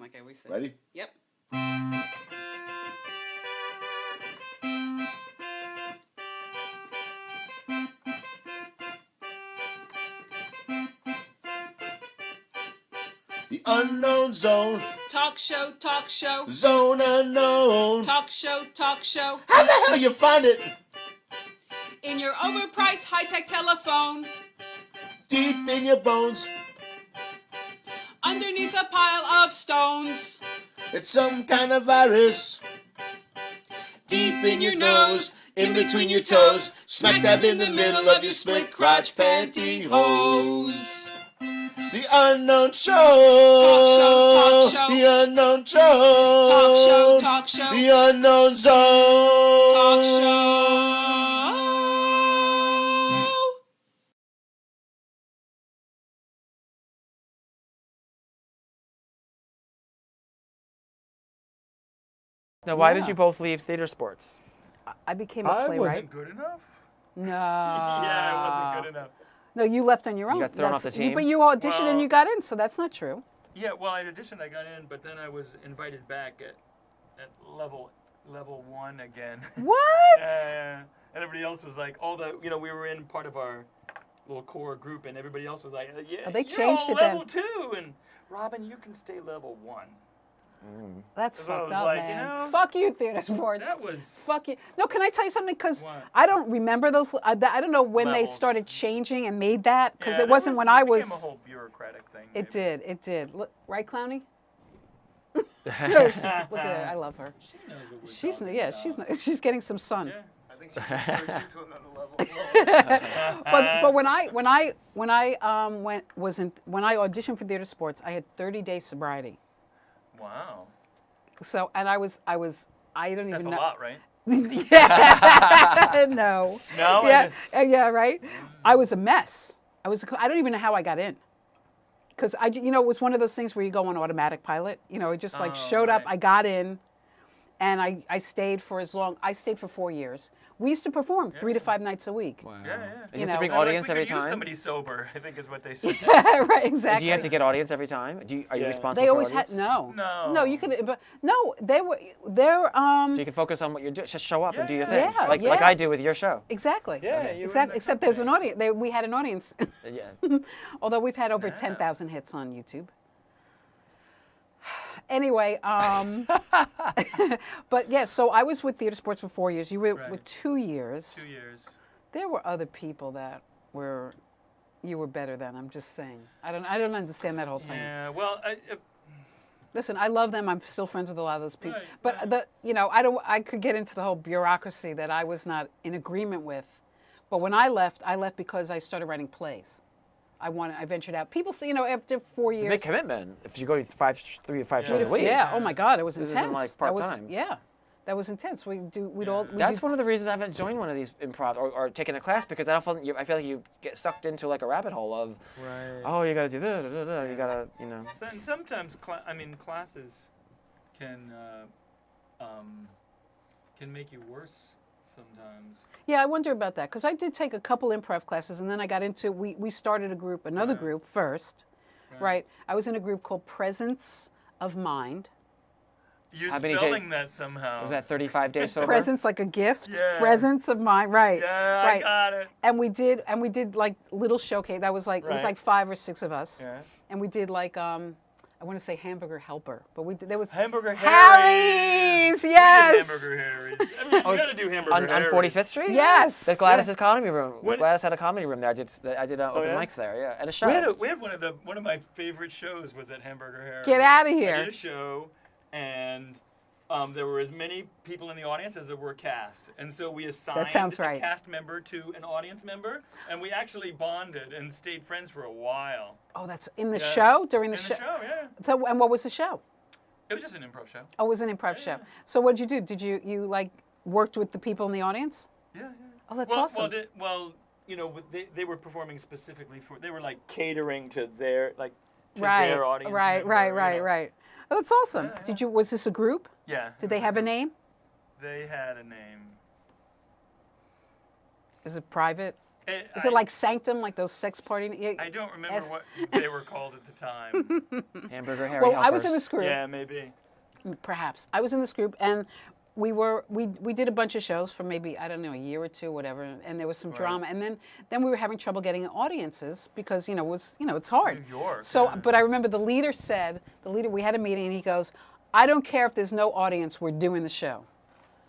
like I always say. Ready? Yep. The unknown zone. Talk show, talk show. Zone unknown. Talk show, talk show. How the hell you find it? In your overpriced high-tech telephone. Deep in your bones. Underneath a pile of stones. It's some kind of virus. Deep in your nose. In between your toes. Smack dab in the middle of your split crotch pantyhose. The unknown show. Talk show, talk show. The unknown show. Talk show, talk show. The unknown zone. Talk show. Now, why did you both leave theater sports? I became a I playwright. wasn't good enough. No. Yeah, I wasn't good enough. No, you left on your own. got thrown off the team? But you auditioned and Well- you got in, so that's not true. Yeah, well, I auditioned, I got in, but then I was invited back at level 1 again. What? And everybody else was like, we were in part of our little core group, and everybody else was like, yeah, Oh, they you're changed all it then. level 2, and Robin, you can stay level 1. That's So I fucked was up, like, man. Fuck you, theater sports. That was... Fuck you. No, can I tell you something? Because What? I don't remember those. I don't know when they Levels. started changing and made that. Because Yeah, it wasn't when I it was. became a whole bureaucratic thing. It maybe. did. Look, right, Clowny? Look at her. I love her. She knows what we're She's talking about. she's getting some sun. Yeah. I think she carried you to another level. But when I auditioned for theater sports, I had 30 days sobriety. Wow. So I don't even That's a know. lot, right? Yeah. No. No? Yeah. Yeah. Right. I was a mess. I don't even know how I got in. Because it was one of those things where you go on automatic pilot. It just showed up. right. I got in, and I stayed for I stayed for 4 years. We used to perform 3 to 5 nights a week. Wow. Yeah. You You have to bring know, audience we every could use time? somebody sober, I think is what they said. Right. Exactly. Do you have to get audience every time? Are you Yeah. responsible They for always audience? had no. No. You could. But no, they're So you can focus on what you're doing. Just show up and do your thing. Yeah, like yeah. I do with your show. exactly. Yeah, Okay. you were in Exactly. the Except there's an company. audience. We had an audience. Yeah. Although we've had over Snap. 10,000 hits on YouTube. Anyway, but yeah, so I was with theater sports for 4 years. You were Right. with 2 years. 2 years. There were other people that you were better than. I'm just saying. I don't understand that whole thing. Yeah, well, Listen, I love them. I'm still friends with a lot of those people. Right, But right. I could get into the whole bureaucracy that I was not in agreement with. But when I left because I started writing plays. I ventured out. People say, after 4 years. It's a big commitment if you go to 3 to 5 shows a week. Yeah. Oh my God, it was This intense. isn't like That was- part-time. Yeah, that was intense. That's one of the reasons I haven't joined one of these improv or taken a class because I feel like you get sucked into like a rabbit hole of, Right. oh, you got to do this, you got to, Sometimes, classes can make you worse sometimes. Yeah, I wonder about that because I did take a couple improv classes and then I got into we started another Right. group first, right? I was in a group called Presence of Mind. You're How many spelling days- that somehow. Was that 35 days sober? Presence like a gift. Yeah. Presence of Mind, right? Yeah, right. I got it. And we did like little showcase. That was like it was Right. like 5 or 6 of us. Yeah. And we did like I want to say Hamburger Helper, but there was Hamburger Harry's. Harry's. We did Yes. Hamburger Harry's. I mean, you gotta do Hamburger On Harry's. 45th Street? Yes. The Gladys's comedy room. When- Gladys had a comedy room there. I did open yeah? mics there, yeah, and a show. We had one of my favorite shows was at Hamburger Harry's. Get outta I here. did a show, and there were as many people in the audience as there were cast, and so we assigned sounds a right. cast member to an audience member, and we actually bonded and stayed friends for a while. Oh, that's in the Yeah. show during the In show. the show, yeah. So, and what was the show? It was just an improv show. Oh, it was an improv show. So what did you do? Did you like worked with the people in the audience? Yeah. Oh, that's well, awesome. They were performing specifically they were like catering to their right, their audience. right, member, right, you right, know. right. Oh, that's awesome. Yeah. Was this a group? Yeah. Did they have a name? They had a name. Is it private? Is it like Sanctum, like those sex party? I don't remember Yes. what they were called at the time. Hamburger Harry Well, helpers. I was in this group. Yeah, maybe. Perhaps I was in this group, and we did a bunch of shows for maybe, I don't know, a year or two, whatever, and there was some drama, and then we were having trouble getting audiences because it's hard. New York. So, yeah. but I remember we had a meeting, and he goes, "I don't care if there's no audience, we're doing the show."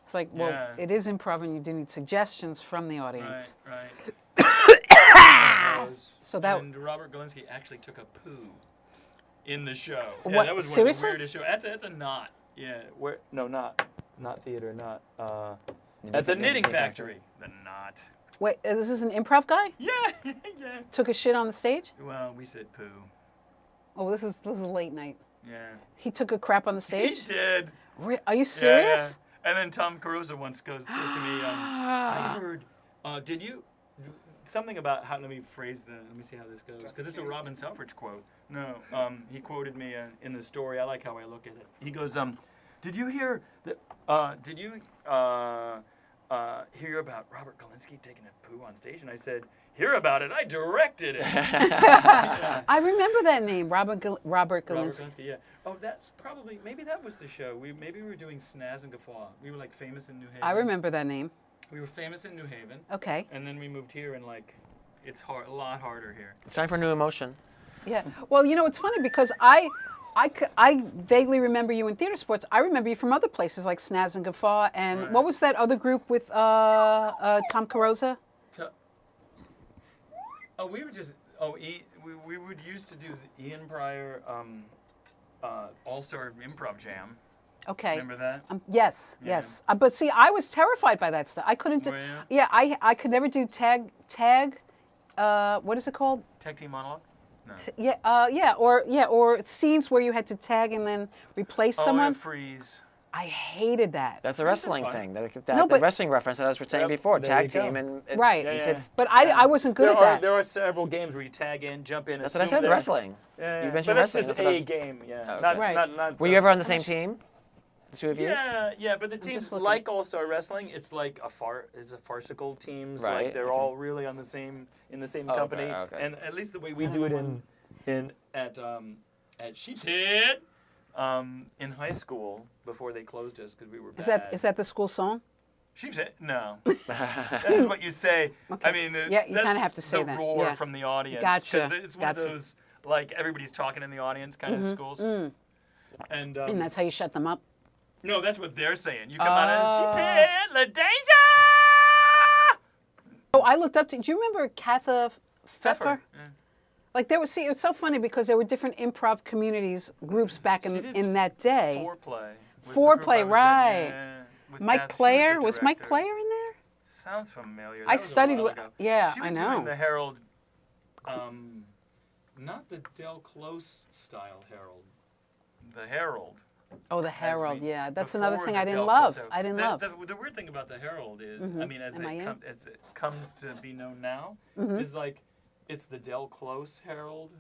It's like, well, Yeah. it is improv, and you do need suggestions from the audience. Right. So that- and Robert Galinsky actually took a poo in the show. Yeah, What, that was seriously? one of the weirdest shows. That's a knot. Yeah, where? No, not theater, not at the Knitting Factory. The knot. Wait, is this an improv guy? Yeah, yeah. Took a shit on the stage? Well, we said poo. Oh, this is late night. Yeah. He took a crap on the stage? He did. Are you Yeah, serious? yeah. And then Tom Caruso once said to me, I heard, did you, something about how, let me see how this goes, because it's a Robin Selfridge quote. No, he quoted me in the story. I like how I look at it. He goes, did you hear hear about Robert Galinsky taking a poo on stage? And I said, hear about it? I directed it. I remember that name, Robert Galinsky. Robert Galinsky, yeah. Oh, that's probably, maybe that was the show. Maybe we were doing Snaz and Guffaw. We were like famous in New Haven. I remember that name. We were famous in New Haven. Okay. And then we moved here and it's a lot harder here. It's time for new emotion. Yeah. Well, it's funny because I vaguely remember you in theater sports. I remember you from other places like Snaz and Guffaw, and Right. what was that other group with Tom Carosa? Oh, we were just, we would used to do the Ian Pryor All-Star Improv Jam. Okay. Remember that? Yes, Yeah. yes. But see, I was terrified by that stuff. I couldn't do. Were you? Yeah, I could never do tag. What is it called? Tag team monologue? No. Or scenes where you had to tag and then replace someone. freeze. I hated that. That's a This is wrestling fun. thing. The but- wrestling reference that I was saying Yep, before. there Tag you go. team and Right. Yeah, he yeah. sits. But I wasn't good at that. There are several games where you tag in, jump in, That's what I said. The wrestling. Yeah, You yeah. mentioned But that's wrestling. just That's what I a was- game, yeah. Okay. Not, Right. not Were you ever on the same team? The two of you? Yeah, but the teams just looking. like All-Star Wrestling, it's like it's a farcical teams. Right, Like they're okay. all really in the same Okay, company. okay. And at least the way we do it at Sheep's Head in high school before they closed us because we were bad. Is that the school song? Sheep's Head? No. That is what you say. Okay. I mean, Yeah, you that's kinda have to say the that, roar yeah. from the audience. Gotcha, 'Cause it's one gotcha. of those like everybody's talking in the audience kind of schools. And And that's how you shut them up. no, that's what they're saying. You come out and Sheep's Head, LaDeja! Oh, I looked up to. Do you remember Katha Pfeffer? Yeah. Like there was. See, it's so funny because there were different improv communities, groups back She in did that day. Foreplay. was the Foreplay, group I was in, right. yeah, with Mike Kath. She Player the was Mike director. Player in there? Sounds familiar. I That was a studied while with. ago. Yeah, She was I know. doing the Herald, not the Del Close style Herald. The Herald. Oh, the as Herald. we- Yeah, that's another before thing the I didn't Del love. Close Herald. I didn't love. The weird thing about the Herald is, I mean, as M.I.N.? it comes to be known now, is like it's the Del Close Herald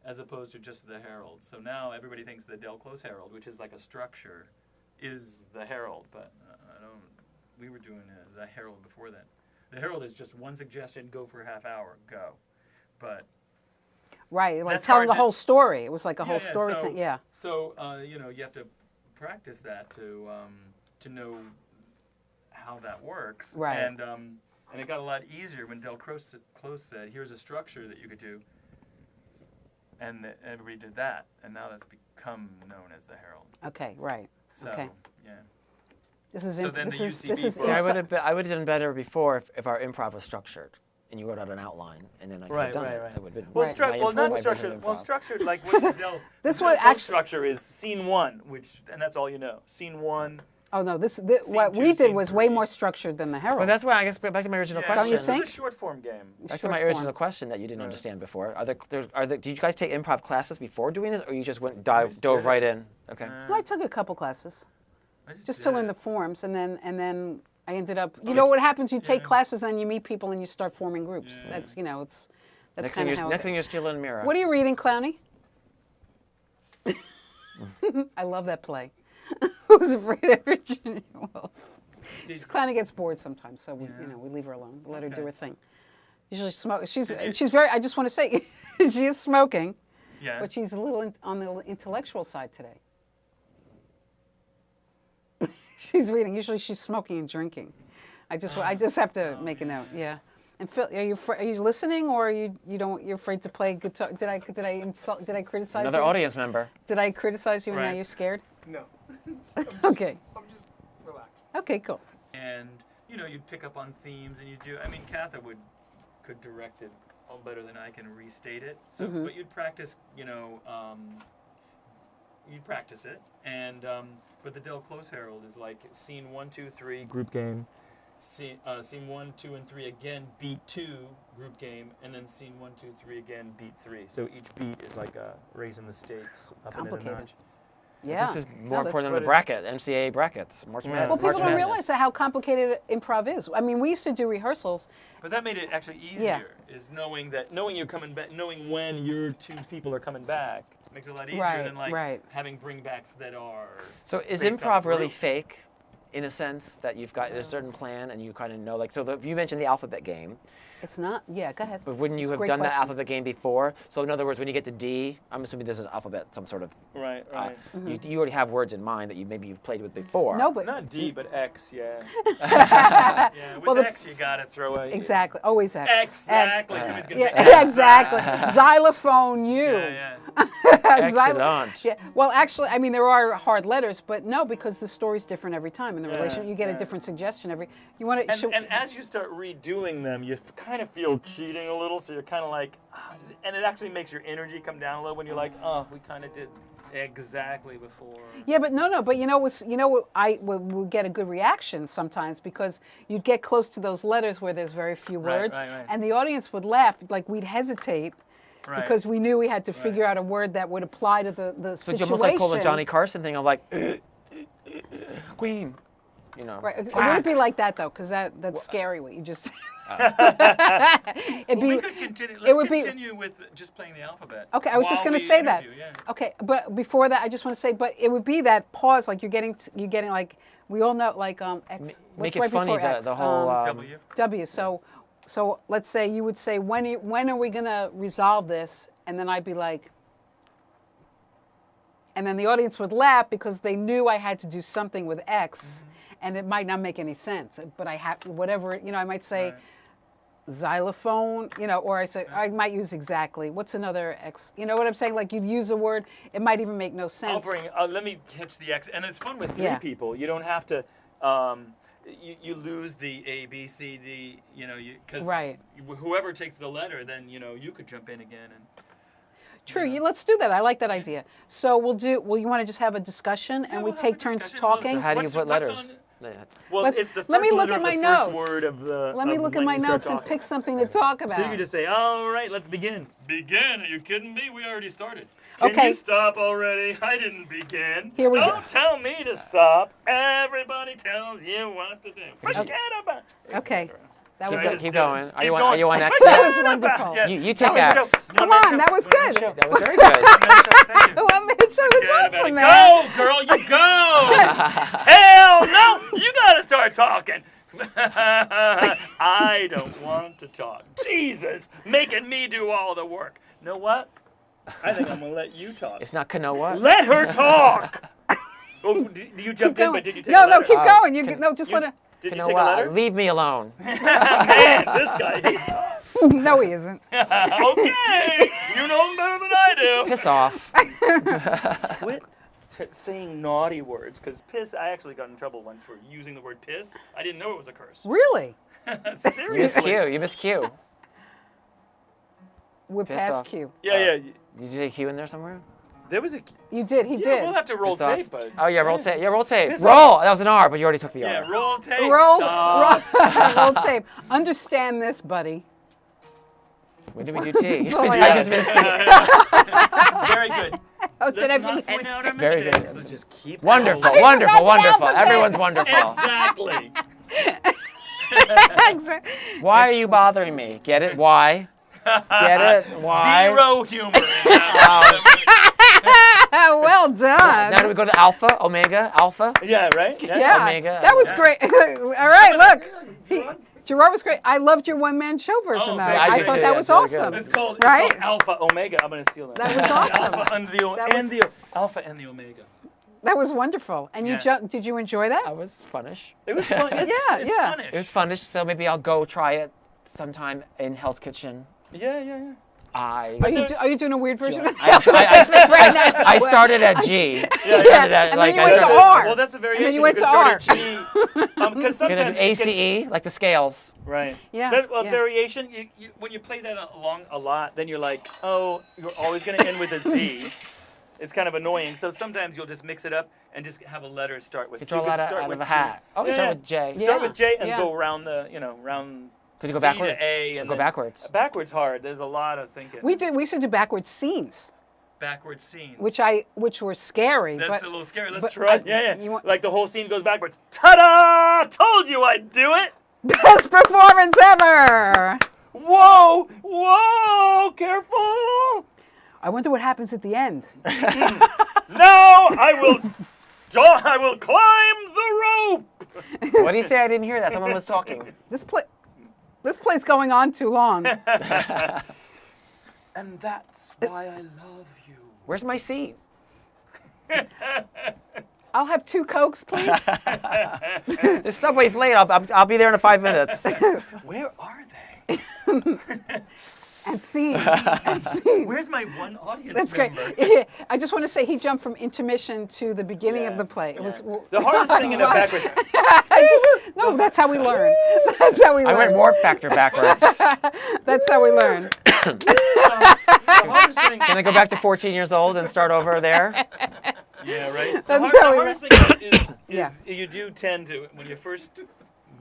as opposed to just the Herald. So now everybody thinks the Del Close Herald, which is like a structure, is the Herald. But I don't. We were doing the Herald before that. The Herald is just one suggestion, go for a half hour, go. But Right, like That's telling hard a to- whole story. It was like a whole yeah, story so, thing. Yeah. So you have to practice that to know how that works. Right. And it got a lot easier when Del Close said, "Here's a structure that you could do," and everybody did that, and now that's become known as the Herald. Okay. Right. So Okay. yeah. This is. So in- then this the is. UCB This is. brought- See, I insi- would have done better before if our improv was structured and you wrote out an outline and then I could have done it. That would have been Well, my not version of structured. Well, improv. structured like what the Del. This the one Del actu- structure is scene one, and that's all you know. Scene one. Oh no! This Scene what two, we did scene was way three. more structured than the Herald. Well, that's why I guess back to my original Yeah, question. Don't you it's think? a short form game. Back to Short my form. original question that you didn't understand before. Did you guys take improv classes before doing this, or you just dove did it. right in? Okay. Well, I took a couple classes I just did to learn it. the forms, and then I ended up. You know what happens? You take classes, then you meet people, and you start forming groups. Yeah. That's it's. That's Next thing, kind of how. next thing you're stealing a mirror. What are you reading, Clowny? I love that play. Who's afraid of Virginia Woolf? Did- Clowny gets bored sometimes, so we Yeah. we leave her alone. We let her do Okay. her thing. usually smoke. She's very. I just want to say, she is smoking, Yeah. but she's a little on the intellectual side today. She's reading. Usually she's smoking and drinking. I just have to make a note. Yeah. And Phil, are you listening, or you're afraid to play guitar? Did I criticize Another you? audience member. Did I criticize you and now Right. you're scared? No. Okay. I'm just relaxed. Okay, cool. And you'd pick up on themes, and you do. I mean, Katha could direct it all better than I can restate it. So, but you'd practice. You'd practice it, and but the Del Close Herald is like scene 1, 2, 3, group game. Scene 1, 2, and 3 again, beat 2, group game, and then scene 1, 2, 3 again, beat 3. So each beat is like raising the stakes up into a Complicated. notch. Yeah. This is No, more that's- important than the bracket, MCA brackets. March Madness. Well, people March don't Madness. realize how complicated improv is. I mean, we used to do rehearsals. But that made it actually easier. Is knowing you're coming back, knowing when your 2 people are coming back, makes it a lot easier Right, than like right. having bringbacks that are. So is based on improv really group. fake, in a sense that you've got a certain plan and you kind of know, like, so you mentioned the alphabet game, It's not. Yeah, go ahead. but wouldn't you It's a have great done that question. alphabet game before? So in other words, when you get to D, I'm assuming there's an alphabet, some sort of. Right, You already have words in mind that you've played with before. No, but Not D, but X, yeah. Yeah, with Well, the- X you gotta throw a. exactly. Always X. Exactly. X. Somebody's gonna Yeah, say X. exactly. Xylophone you. Yeah. Excellent. Yeah. Well, actually, I mean, there are hard letters, but no, because the story's different every time in the Yeah, relation. You get a yeah. different suggestion every. You want to. And as you start redoing them, you kind of feel cheating a little, so you're kind of like, and it actually makes your energy come down a little when you're like, oh, we kind of did exactly before. Yeah, but no, but we get a good reaction sometimes because you'd get close to those letters where there's very few Right, words, right. and the audience would laugh, like we'd hesitate Right. because we knew we had to figure out a word that would apply to the So situation. you almost like pull the Johnny Carson thing of like, Queen, Right, it quack. wouldn't be like that though, because that's scary. What you just. It'd Well, be. we could continue. it would Let's be- continue with just playing the alphabet. Okay, I was just while going to we say that. interview, yeah. Okay, but before that, I just want to say, but it would be that pause, like you're getting like we all know, like X. make what's it right funny, before X? the whole. W. W. So let's say you would say when are we going to resolve this, and then I'd be like, and then the audience would laugh because they knew I had to do something with X, and it might not make any sense, but I have whatever I might say. Right. Xylophone, or I might use exactly. What's another X? You know what I'm saying? Like you'd use a word, it might even make no sense. Let me catch the X, and it's fun with 3 Yeah. people. You don't have to. You lose the A, B, C, D. Because Right. whoever takes the letter, then you could jump in again and. True. Let's do that. I like that idea. So you want to just have a discussion and we we'll have take a turns discussion. talking? So how do you What's- put what's letters? Well, Let's- it's the first let me look letter at of my the notes. first word of the. Let me of look at when my you start notes and talking. pick something to talk about. So you could just say, all right, let's begin. Begin? Are you kidding me? We already started. Can Okay. you stop already? I didn't begin. Here we go. Don't tell me to stop. Everybody tells you what to do. Forget about it. Okay. That was Keep it. Keep going. Are Keep you on? going. Are you on X? That yet? was wonderful. Yeah. You take That was X. good. Come One-man on, show. that was One-man good. show. That was very good. One-man show. Thank you. Well, Mitch, that Forget was about awesome, it. man. Go, girl, you go. Hell no, you gotta start talking. I don't want to talk. Jesus, making me do all the work. Know what? I think I'm gonna let you talk. It's not Kanoa. Let her talk. Oh, you jumped in, Going. but did you take No, a letter? keep going. Just You- let her. Did you take a Kanoa. letter? Leave me alone. Man, this guy, he's tough. No, he isn't. Okay, you know him better than I do. Piss off. Quit saying naughty words, because piss, I actually got in trouble once for using the word piss. I didn't know it was a curse. Really? You missed Seriously. Q. You missed Q. We're Piss past off. Q. Yeah. Did you take Q in there somewhere? There was a. You did. He Yeah, did. we'll have to roll Piss off. tape, but. Oh yeah, roll tape. Yeah, roll tape. Piss Roll. That was an R, but you already took the Yeah, R. roll tape. Roll Stop. roll tape. Understand this, buddy. When did we do T? all I I got. just missed T. Very good. Oh, did I Let's not forget? point out our Very good. mistakes. Let's just keep Wonderful, going. wonderful, forgot the wonderful. alphabet. Everyone's wonderful. Exactly. Why are you bothering me? Get it? Why? Get it? Why? Zero humor in that. Well done. Now do we go to Alpha, Omega, Alpha? Yeah, right? Yeah, Omega. that was Yeah. great. All right, look. Gerard was great. I loved your one-man show version. Oh, though. thank I you. thought Yeah, that it's was really awesome. good. It's called Right? Alpha Omega. I'm gonna steal that. That was awesome. Alpha and the Alpha and the Omega. That was wonderful. And you Yeah. did you enjoy that? That was funnish. It was fun. It's, Yeah, it's yeah. funnish. It was funnish, so maybe I'll go try it sometime in Hell's Kitchen. Yeah. I Are you doing a weird version? I started at G. I started at, and like, then you went to I R. Well, that's a variation. And then you went to can start at G. Because started sometimes at it gets- ACE, like the scales. Right. Yeah, That, yeah. variation. When you play that along a lot, then you're like, oh, you're always going to end with a Z. It's kind of annoying. So sometimes you'll just mix it up and just have a letter start with. You throw a could lot start out with of a G. hat. Oh, you Yeah. start with J. Yeah. Start with J and yeah. go around the, round. Could you go C backwards? to A and Go then- backwards. Backwards hard. There's a lot of thinking. We used to do backwards scenes, Backwards scenes. which were scary. That's but a little scary. Let's but try. I- you Yeah. want- Like the whole scene goes backwards. Ta-da! Told you I'd do it. best performance ever. Whoa! Careful! I wonder what happens at the end. Now I will climb the rope. What did he say? I didn't hear that. Someone was talking. This play's going on too long. And that's why I love you. Where's my seat? I'll have 2 Cokes, please. This subway's late. I'll be there in 5 minutes. Where are they? And scene. And scene. Where's my one audience That's great. member? Yeah, I just want to say he jumped from intermission to the beginning of Yeah, the play. It yeah. was The hardest thing in a backwards. no, that's how we learn. That's how we learn. I went warp factor backwards. That's how we learn. The hardest thing. Can I go back to 14 years old and start over there? Yeah, right. That's the how we hardest thing is Yeah. you do tend to, when you first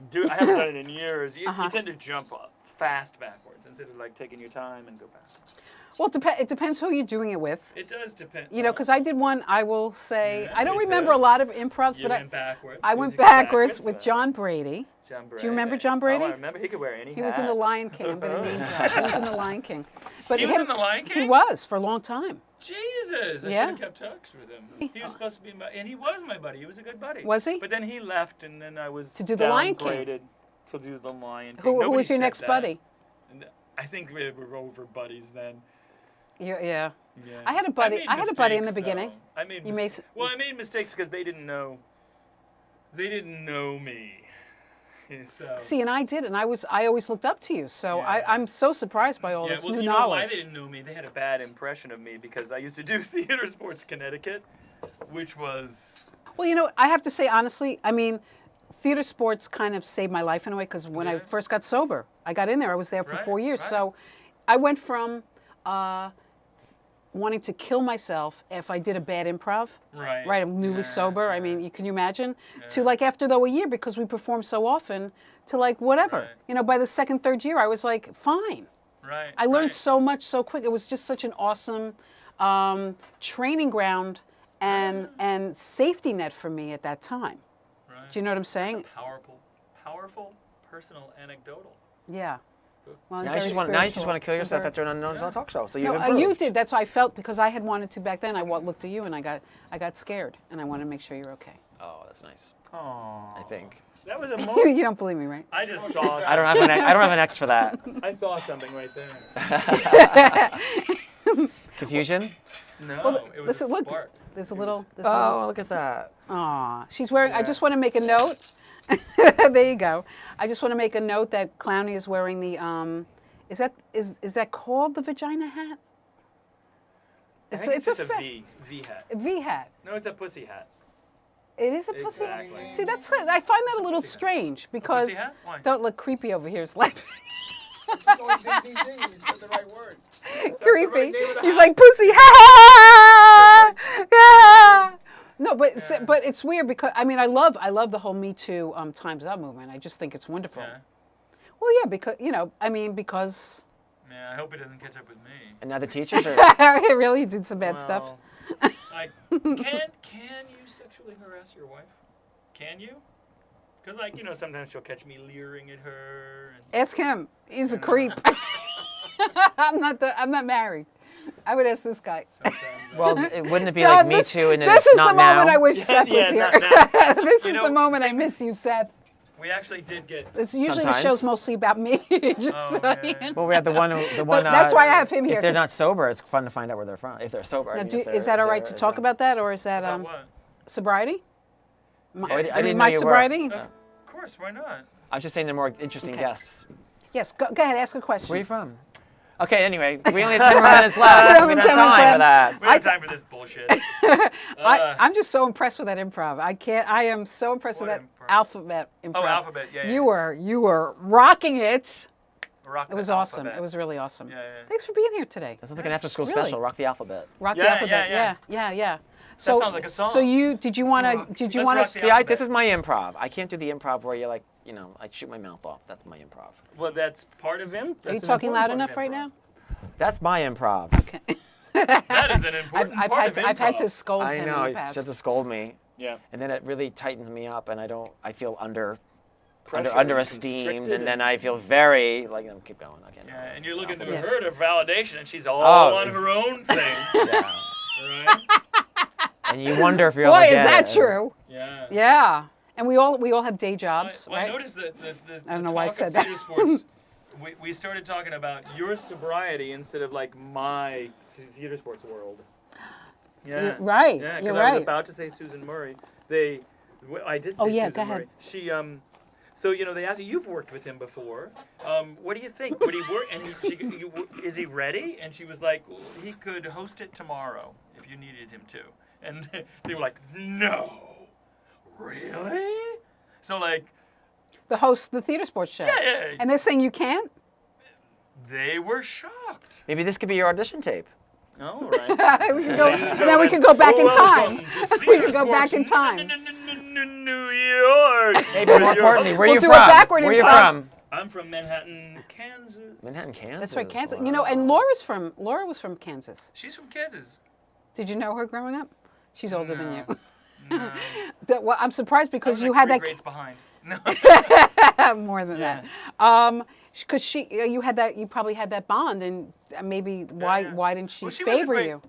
do, I haven't done it in years, you tend to jump fast backwards instead of like taking your time and go backwards. Well, it depends who you're doing it with. It does depend. You know, because I did one, I will say, Yeah, I don't me remember too. a lot of improvs, You but went backwards. I Did went you go backwards with Well, John Brady. John Brady. Do you remember John Brady? Oh, I remember. He could wear any He was in The Lion King. I'm going to name drop. He was in The Lion King. But He was in The Lion King? He was for a long time. Jesus, I Yeah. should have kept touch with him. He was supposed to be and he was my buddy. He was a good buddy. Was he? But then he left, and then I was To do The Lion King. downgraded to do The Lion King. Who Nobody was your said next that. buddy? And I think we were over buddies then. Yeah. Yeah. I had a buddy- made I had a buddy in the mistakes, beginning. though. I made You made well, I made mistakes because they didn't know. They didn't know me. So. See, and I did, and I always looked up to you. So Yeah. I'm so surprised by all Yeah, this well, new you know why knowledge. they didn't know me? They had a bad impression of me because I used to do TheatreSports Connecticut, which was. Well, you know, I have to say honestly, I mean, theater sports kind of saved my life in a way because when I Yeah. first got sober, I got in there. I was there for Right, 4 years, right. so I went from wanting to kill myself if I did a bad improv. Right. Right, I'm newly Yeah, sober. I yeah. mean, can you imagine? To Yeah. like after though a year because we perform so often, to like whatever. Right. You know, by the second, third year, I was like, fine. Right. I learned right. so much so quick. It was just such an awesome training ground and safety net for me at that time. Right. Do you know what I'm saying? It's a powerful, personal anecdotal. Yeah. Well, Now very you just want spiritual. to kill yourself Very- after an unknown talk show. So you've No, improved. you did. That's how I felt because I had wanted to back then. I looked at you and I got scared and I wanted to make sure you're okay. Oh, that's nice. Aww. I think. That was a moment. You don't believe me, right? I just saw. I don't have an. I don't have an X for that. I saw something right there. Confusion. No, Well, it was listen, a look. spark. There's a little. Oh, look at that. Aw, she's wearing. I Yeah. just want to make a note. There you go. I just want to make a note that Clowny is wearing the. Is that called the vagina hat? I think it's just a fa- V hat. V hat. No, it's a pussy hat. It is a pussy. Exactly. See, I find that a little pussy hat. strange because pussy hat? Why? don't look creepy over here. It's like It's always ding, ding, ding when you put the right words. creepy. name of the He's hat. like pussy. Ha ha. No, but but it's weird because I mean I love the whole Me Too Time's Up movement. I just think it's wonderful. Yeah. Well, yeah, because because Yeah, I hope it doesn't catch up with me. And now the teachers are. he really did some bad stuff. Well, can you sexually harass your wife? Can you? Because sometimes she'll catch me leering at her. And... Ask him. He's a creep. I'm not married. I would ask this guy. Sometimes Well, wouldn't it be So like Me this- Too and then This it's is not the moment now? I wish Seth was Yeah, here. not now. This You is know, the moment I miss you, Seth. We actually did get. It's usually Sometimes. the show's mostly about me. Just Oh, saying. yeah. Well, we have the one. But that's why I have him here, If they're 'cause- not sober, it's fun to find out where they're from. If they're sober, I Now, mean, if is that all right to talk about that, or is that About what? sobriety? My, Oh, I didn't know my you were. sobriety? Of course, why not? I was just saying they're more interesting Okay. guests. Yes. Go ahead. Ask a question. Where are you from? Okay. Anyway, we only have 10 more minutes left. We We have don't 10 have minutes time left. for that. We don't have time for this bullshit. I'm just so impressed with that improv. I am so impressed with What that improv? alphabet improv. Oh, alphabet, yeah, You were rocking it. Rock It was the awesome. alphabet. It was really awesome. Yeah, yeah. Thanks for being here today. That's like an after-school Really? special. Rock the alphabet. Rock the Yeah, alphabet. yeah. Yeah. So, sounds like a song. So did you want to? Did you Let's want rock to? the See, alphabet. this is my improv. I can't do the improv where I shoot my mouth off. That's my improv. Well, that's part of him. Are you That's an talking important loud part of enough right improv. now? That's my improv. Okay. That is an important I've part had of to improv. scold I him know. in You the past. have to scold me, Yeah. and then it really tightens me up, and I feel under Pressure under and esteemed, constricted and then I feel very like keep going. I can't. Yeah, and you're looking to Yeah. her to validation, and she's all Oh, on her own thing. Yeah. Right? And you wonder if you're Boy, able to is get that it. true? Yeah. Yeah. And we all have day jobs, Well, I right? noticed that the I don't know talk why I of said that. theater sports, we started talking about your sobriety instead of like my theater sports world. Yeah. You're right. Yeah, because You're I was right. about to say Susan Murray. I did say Oh, yeah, Susan go ahead. Murray. She so they asked you, you've worked with him before. What do you think? Would he work? And is he ready? And she was like, well, he could host it tomorrow if you needed him to. And they were like, no, really? So like, The host of the theater sports show. yeah. And they're saying you can't? They were shocked. Maybe this could be your audition tape. Oh, right. we can go, and then we can go back in time. We can go back in time. New York. Hey, but more With your importantly, host. where We'll you do from? it backward Where in you time. from? I'm from Manhattan, Kansas. Manhattan, Kansas. That's right, Kansas. Wow. You know, and Laura was from Kansas. She's from Kansas. Did you know her growing up? She's older than you. No. Well, I'm surprised I because was you like had 3 grades behind. No. that more than Yeah. that. Because you had that, you probably had that bond, and maybe yeah. why didn't she Well, she was a favor great- you?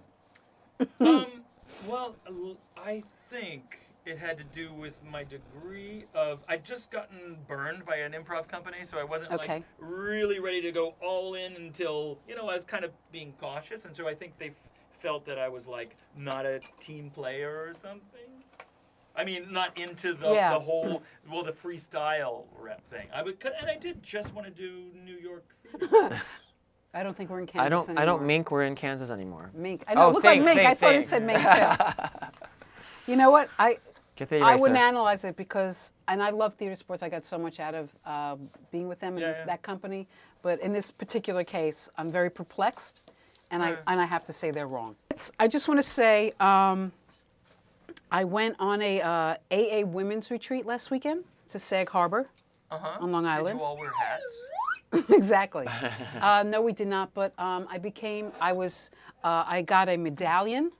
Well, I think it had to do with my degree of. I'd just gotten burned by an improv company, so I wasn't Okay. like really ready to go all in until I was kind of being cautious, and so I think they felt that I was like not a team player or something. I mean, not into the whole the freestyle rep thing. And I did just want to do New York theater. I don't think we're in Kansas I don't anymore. mink we're in Kansas anymore. Mink. I know, Oh, it looked think, like mink. I think, thought think. it said mink too. You know what? Get the I eraser. wouldn't analyze it because, and I love theater sports. I got so much out of being with them and that company. But in this particular case, I'm very perplexed, and I have to say they're wrong. I just want to say I went on a AA women's retreat last weekend to Sag Harbor on Long Island. Did you all wear hats? Exactly. No, we did not. But I got a medallion.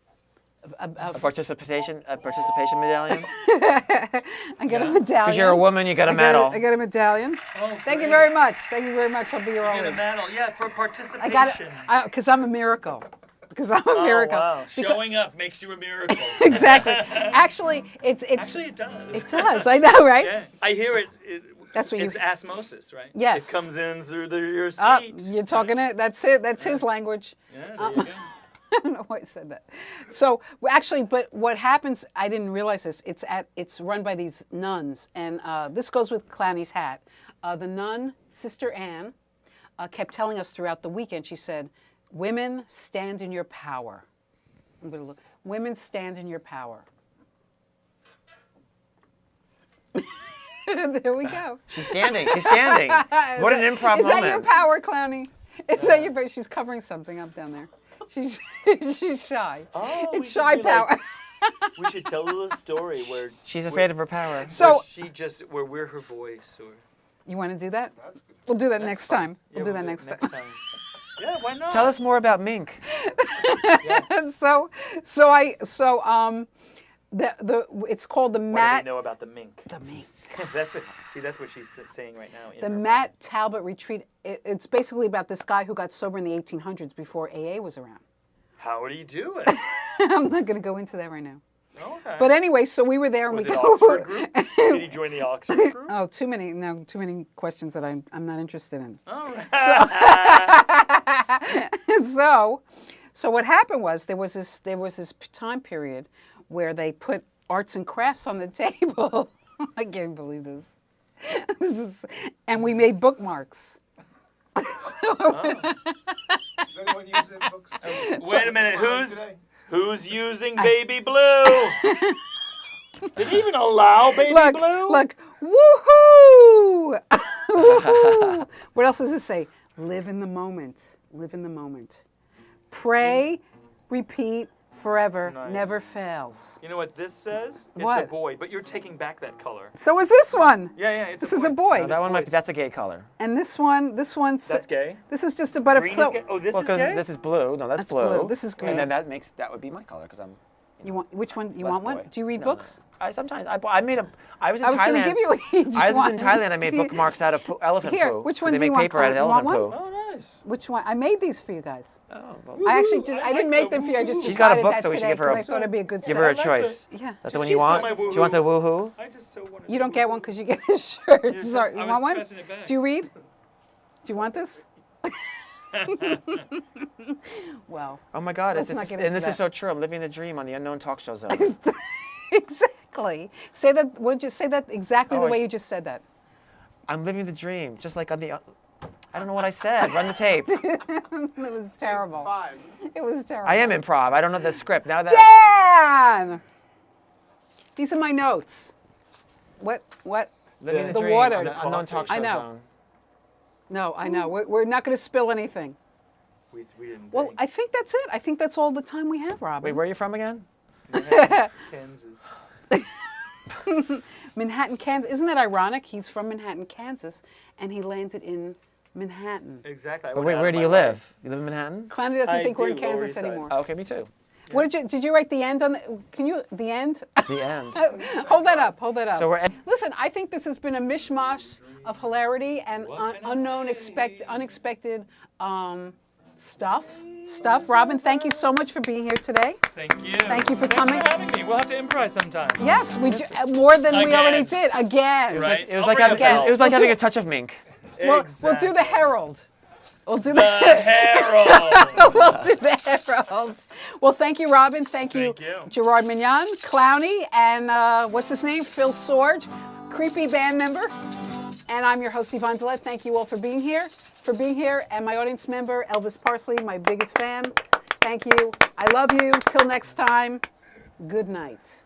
A participation medallion. I got a medallion. Because you're a woman, you got a medal. I got a medallion. Oh, Thank you great. very much. Thank you very much. I'll be your You get a own. medal, for participation. I got it because I'm a miracle. Because I'm a miracle. Oh, wow. Because- Showing up makes you a miracle. Exactly. Actually, it's Actually, it does. it does. I know, right? Yeah, I hear it. That's what it's you- osmosis, right? Yes. It comes in through your seat. You're talking it. That's it. That's his language. Yeah, there you go. I don't know why I said that. So actually, but what happens? I didn't realize this. It's run by these nuns, and this goes with Clowny's hat. The nun, Sister Anne, kept telling us throughout the weekend. She said, "Women, stand in your power." I'm going to look. Women, stand in your power. There we go. She's standing. She's standing. What an improv Is moment. that your power, Clowny? Is that your power? She's covering something up down there. She's shy. Oh, It's shy power. We should tell her the story where She's afraid of her power. So where we're her voice, or you want to do that? We'll do that next time. We'll do that next time. Yeah, why not? Tell us more about mink. It's called the What do Matt. they know about the mink? The mink. That's what she's saying right now. The Matt Talbot retreat. It's basically about this guy who got sober in the 1800s before AA was around. How do you do it? I'm not going to go into that right now. Okay. But anyway, so we were there and Was we it Oxford group? Did he join the Oxford group? Oh, too many questions that I'm not interested in. All right. So what happened was there was this time period where they put arts and crafts on the table. I can't believe this. And we made bookmarks. Is anyone using books? Wait a minute. Who's using baby blue? Did he even allow baby blue? Look, woohoo! Woohoo! What else does it say? Live in the moment. Live in the moment. Pray, repeat, forever, Nice. never fails. You know what this says? It's a What? boy, but you're taking back that color. So is this one. Yeah, it's This a boy. is a boy. No, that one boys. that's a gay color. And this one's That's gay. This is just a butterfly. Green is gay. Oh, this Well, is because gay. this is blue. No, that's That's blue. This is green. And then that would be my color because I'm. You want which one? You less want one? boy. Do you read No, books? No. I sometimes I was in I was Thailand. going to give you each I was one. in Thailand. I made bookmarks out of elephant Here, poo. which 'cause one they do you make want, paper out of Carl? You want elephant one? poo. Oh, nice. Which one? I made these for you guys. Oh, well, I actually Woohoo! I didn't make them for you. I just She's got a decided book, that so we should today give her a- 'cause I thought it'd be a good give set. her a I like choice. Yeah. That's the one She you stole want. my She wants a woohoo. woohoo. I just so wanted. You don't get one because you get a shirt. You're Sorry. I You was want one? passing it back. Do you read? Do you want this? Well, Oh my God! Let's It's, not get and into this is that. so true. I'm living the dream on the Unknown Talk Show Zone. exactly. Say that. Would you say that exactly the Oh, way I- you just said that? I'm living the dream, just like on the. I don't know what I said. Run the tape. It was terrible. It was terrible. I am improv. I don't know the script. Now that Dan! These are my notes. What? living The the dream water. on the The Unknown coffee. Talk Show I know. Zone. No, I know. We're not going to spill anything. We didn't. Well, drink. I think that's it. I think that's all the time we have, Robin. Wait, where are you from again? Kansas. Manhattan, Kansas. Isn't that ironic? He's from Manhattan, Kansas, and he landed in Manhattan. Exactly. I But went wait, out where of do my you way. live? You live in Manhattan? Clowny doesn't I think we're in do, Lower Kansas East Side. anymore. Oh, okay, me too. What did you write the end on? Can you the end? The end. Hold that up. Hold that up. So we're. Listen, I think this has been a mishmash of hilarity and What can I unknown, say? unexpected stuff. Robin, thank you so much for being here today. Thank you. Thank you for Thanks coming. for having me. We'll have to improvise sometime. Yes, we more than we Again. already did. Again. Right. It was I'll like bring having, a bell. it was like having a touch of mink. We'll do the Herald. We'll do The Herald. We'll do the Herald. Well, thank you, Robin. Thank you, Thank you. Gerard Mignone, Clowny, and what's his name? Phil Sorge, creepy band member. And I'm your host, Yvonne Delet. Thank you all for being here. And my audience member, Elvis Parsley, my biggest fan. Thank you. I love you. Till next time, good night.